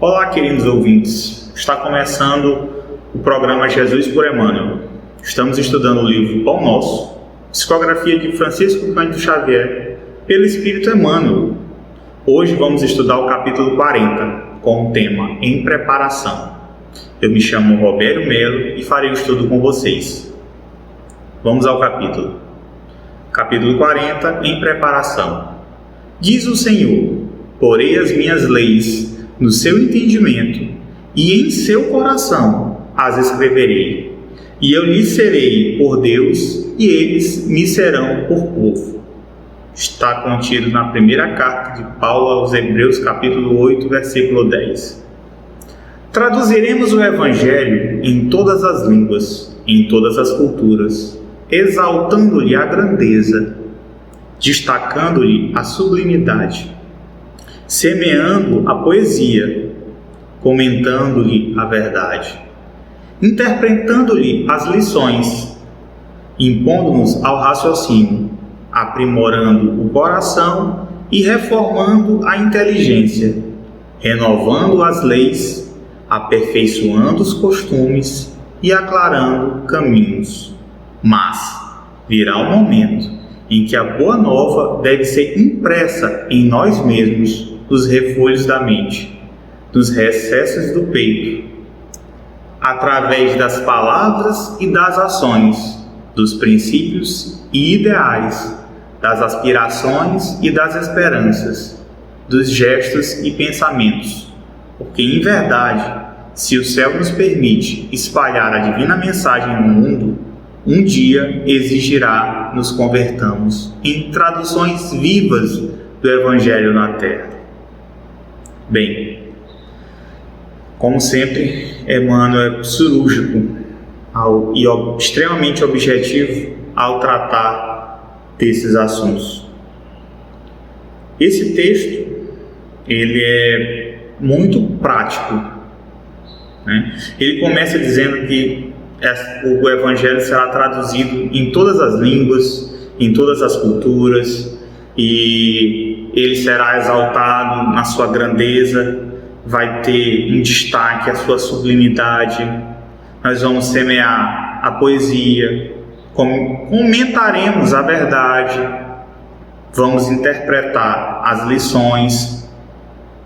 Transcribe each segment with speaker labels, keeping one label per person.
Speaker 1: Olá, queridos ouvintes. Está começando o programa Jesus por Emmanuel. Estamos estudando o livro Pão Nosso, psicografia de Francisco Cândido Xavier, pelo Espírito Emmanuel. Hoje vamos estudar o capítulo 40, com o tema Em Preparação. Eu me chamo Roberto Melo e farei o estudo com vocês. Vamos ao capítulo. Capítulo 40, Em Preparação. Diz o Senhor: porei as minhas leis no seu entendimento, e em seu coração as escreverei. E eu lhes serei por Deus, e eles me serão por povo. Está contido na primeira carta de Paulo aos Hebreus, capítulo 8, versículo 10. Traduziremos o Evangelho em todas as línguas, em todas as culturas, exaltando-lhe a grandeza, destacando-lhe a sublimidade, semeando a poesia, comentando-lhe a verdade, interpretando-lhe as lições, impondo-nos ao raciocínio, aprimorando o coração e reformando a inteligência, renovando as leis, aperfeiçoando os costumes e aclarando caminhos. Mas virá o momento em que a boa nova deve ser impressa em nós mesmos, nos refolhos da mente, nos recessos do peito, através das palavras e das ações, dos princípios e ideais, das aspirações e das esperanças, dos gestos e pensamentos, porque em verdade, se o céu nos permite espalhar a divina mensagem no mundo, um dia exigirá nos convertamos em traduções vivas do Evangelho na Terra. Bem, como sempre, Emmanuel é cirúrgico e extremamente objetivo ao tratar desses assuntos. Esse texto, ele é muito prático, né? Ele começa dizendo que o Evangelho será traduzido em todas as línguas, em todas as culturas, e ele será exaltado na sua grandeza, vai ter em destaque a sua sublimidade. Nós vamos semear a poesia, comentaremos a verdade, vamos interpretar as lições,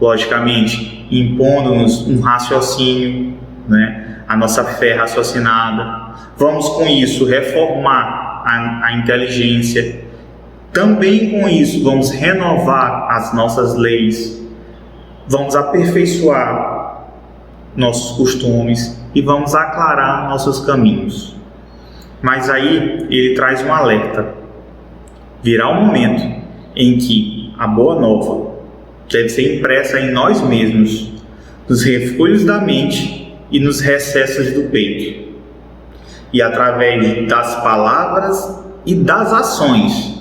Speaker 1: logicamente impondo-nos um raciocínio, né? A nossa fé raciocinada. Vamos com isso reformar a inteligência. Também com isso vamos renovar as nossas leis, vamos aperfeiçoar nossos costumes e vamos aclarar nossos caminhos. Mas aí ele traz um alerta. Virá um momento em que a boa nova deve ser impressa em nós mesmos, nos refolhos da mente e nos recessos do peito, e através das palavras e das ações,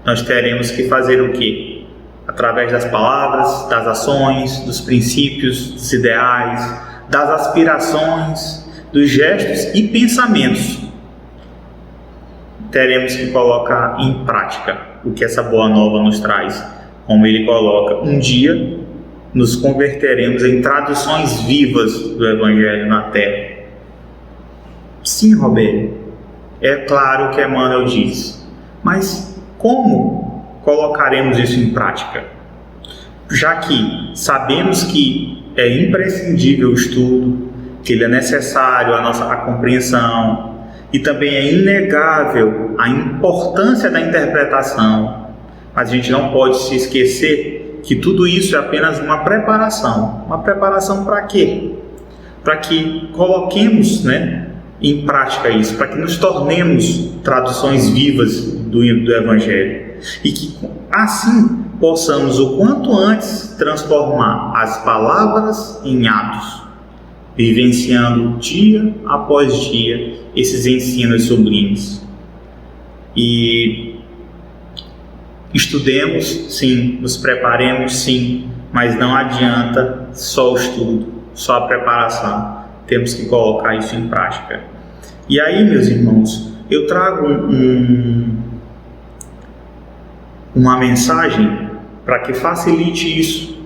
Speaker 1: nós teremos que fazer o quê? Através das palavras, das ações, dos princípios, dos ideais, das aspirações, dos gestos e pensamentos, teremos que colocar em prática o que essa boa nova nos traz. Como ele coloca, um dia nos converteremos em traduções vivas do Evangelho na Terra. Sim, Roberto, é claro que Emmanuel diz, mas como colocaremos isso em prática? Já que sabemos que é imprescindível o estudo, que ele é necessário a compreensão, e também é inegável a importância da interpretação, mas a gente não pode se esquecer que tudo isso é apenas uma preparação. Uma preparação para quê? Para que coloquemos, em prática isso, para que nos tornemos traduções vivas do Evangelho. E que assim possamos o quanto antes transformar as palavras em atos, vivenciando dia após dia esses ensinos sublimes. E estudemos, sim, nos preparemos, sim, mas não adianta só o estudo, só a preparação. Temos que colocar isso em prática. E aí, meus irmãos, eu trago uma mensagem para que facilite isso.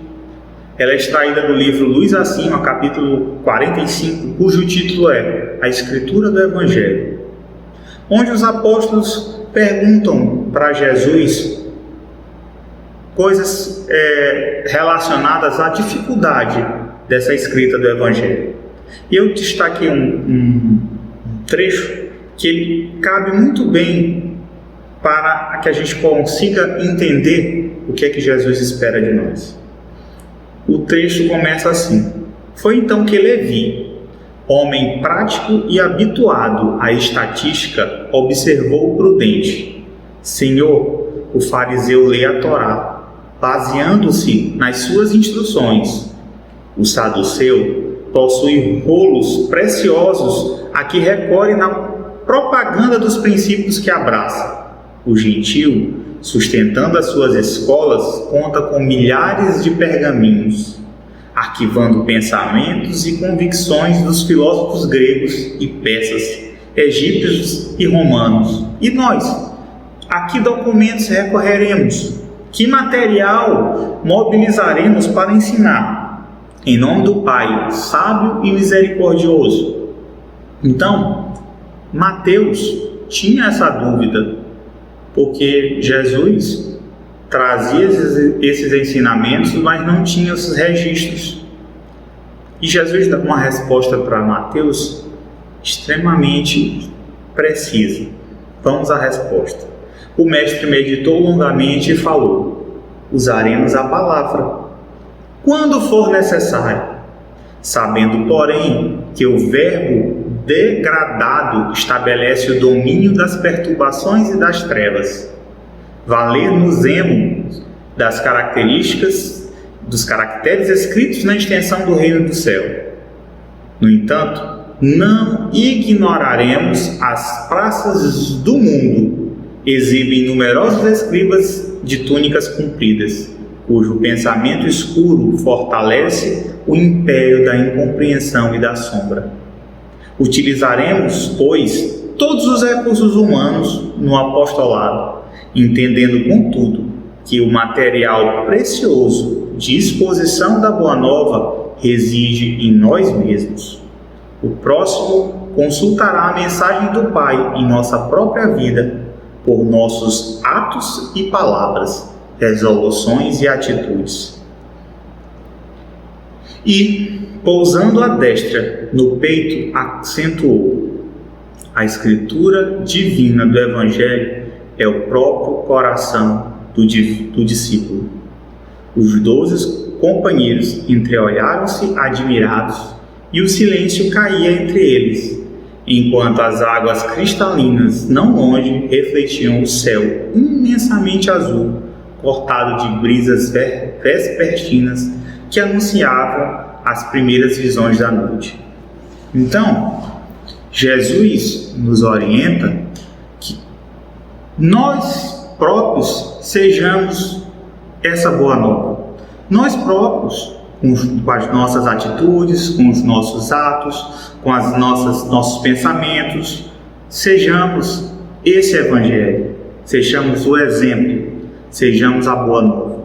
Speaker 1: Ela é extraída do livro Luz Acima, capítulo 45, cujo título é A Escritura do Evangelho, onde os apóstolos perguntam para Jesus coisas relacionadas à dificuldade dessa escrita do Evangelho. E eu destaquei um trecho que ele cabe muito bem para que a gente consiga entender o que é que Jesus espera de nós. O trecho começa assim: Foi então que Levi, homem prático e habituado à estatística, observou o prudente: Senhor, o fariseu lê a Torá, baseando-se nas suas instruções. O saduceu possui rolos preciosos a que recorre na propaganda dos princípios que abraça. O gentil, sustentando as suas escolas, conta com milhares de pergaminhos, arquivando pensamentos e convicções dos filósofos gregos e persas, egípcios e romanos. E nós? A que documentos recorreremos? Que material mobilizaremos para ensinar? Em nome do Pai, sábio e misericordioso. Então, Mateus tinha essa dúvida, porque Jesus trazia esses ensinamentos, mas não tinha esses registros. E Jesus dá uma resposta para Mateus extremamente precisa. Vamos à resposta. O mestre meditou longamente e falou: usaremos a palavra quando for necessário, sabendo, porém, que o verbo degradado estabelece o domínio das perturbações e das trevas. Valer-nos-emos das características, dos caracteres escritos na extensão do reino do céu. No entanto, não ignoraremos as praças do mundo, exibem numerosos escribas de túnicas compridas, cujo pensamento escuro fortalece o império da incompreensão e da sombra. Utilizaremos, pois, todos os recursos humanos no apostolado, entendendo, contudo, que o material precioso de exposição da Boa Nova reside em nós mesmos. O próximo consultará a mensagem do Pai em nossa própria vida, por nossos atos e palavras, resoluções e atitudes. E, pousando a destra no peito, acentuou: a escritura divina do Evangelho é o próprio coração do discípulo. Os 12 companheiros entreolharam-se admirados, e o silêncio caía entre eles, enquanto as águas cristalinas não longe refletiam o céu imensamente azul, cortado de brisas vespertinas que anunciavam as primeiras visões da noite. Então, Jesus nos orienta que nós próprios sejamos essa boa nova. Nós próprios, com as nossas atitudes, com os nossos atos, com as nossos pensamentos, sejamos esse Evangelho, sejamos o exemplo, sejamos a boa nova.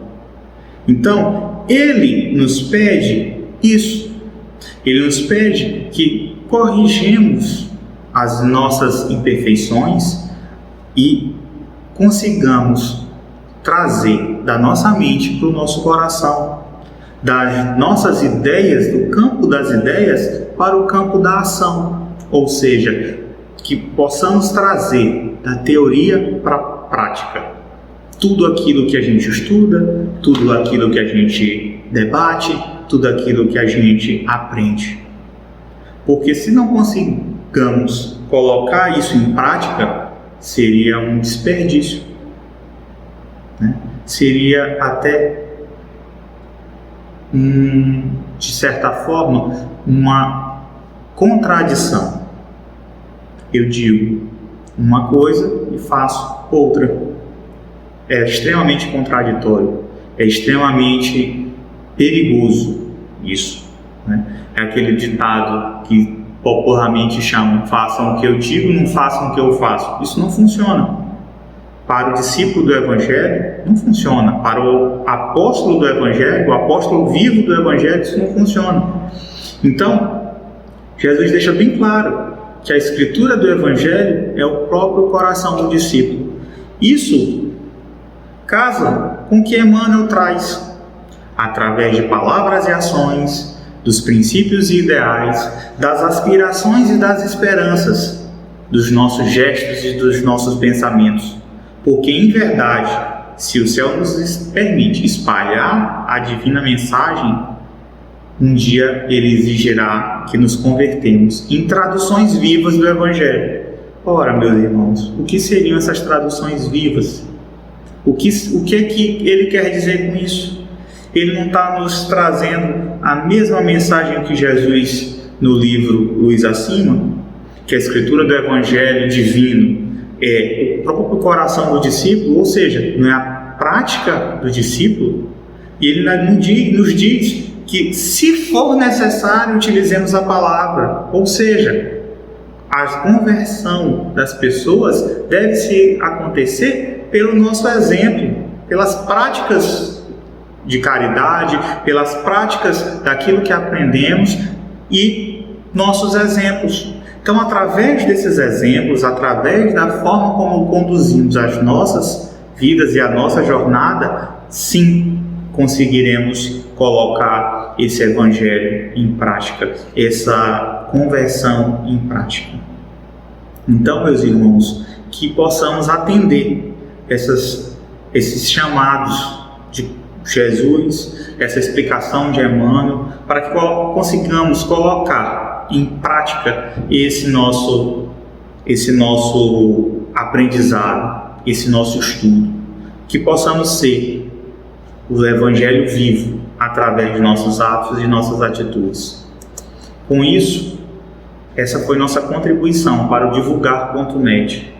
Speaker 1: Então, Ele nos pede isso. Ele nos pede que corrijamos as nossas imperfeições e consigamos trazer da nossa mente para o nosso coração, das nossas ideias, do campo das ideias para o campo da ação, ou seja, que possamos trazer da teoria para a prática tudo aquilo que a gente estuda, tudo aquilo que a gente debate, tudo aquilo que a gente aprende. Porque se não consigamos colocar isso em prática, seria um desperdício, né? Seria até, de certa forma, uma contradição. Eu digo uma coisa e faço outra. É extremamente contraditório, é extremamente perigoso isso, né? É aquele ditado que popularmente chamam: façam o que eu digo, não façam o que eu faço. Isso não funciona. para o discípulo do Evangelho, não funciona. Para o apóstolo do Evangelho, o apóstolo vivo do Evangelho, isso não funciona. Então, Jesus deixa bem claro que a escritura do Evangelho é o próprio coração do discípulo. Isso casa com o que Emmanuel traz, através de palavras e ações, dos princípios e ideais, das aspirações e das esperanças, dos nossos gestos e dos nossos pensamentos. Porque, em verdade, se o céu nos permite espalhar a divina mensagem, um dia ele exigirá que nos convertemos em traduções vivas do Evangelho. Ora, meus irmãos, o que seriam essas traduções vivas? O que é que ele quer dizer com isso? Ele não está nos trazendo a mesma mensagem que Jesus no livro Luz Acima, que a escritura do Evangelho divino é o próprio coração do discípulo, ou seja, não é a prática do discípulo. E ele nos diz que, se for necessário, utilizemos a palavra, ou seja, a conversão das pessoas deve acontecer pelo nosso exemplo, pelas práticas de caridade, pelas práticas daquilo que aprendemos e nossos exemplos. Então, através desses exemplos, através da forma como conduzimos as nossas vidas e a nossa jornada, sim, conseguiremos colocar esse Evangelho em prática, essa conversão em prática. Então, meus irmãos, que possamos atender esses chamados de Jesus, essa explicação de Emmanuel, para que consigamos colocar em prática esse nosso aprendizado, esse nosso estudo, que possamos ser o Evangelho vivo através de nossos atos e nossas atitudes. Com isso, essa foi nossa contribuição para o Divulgar.net.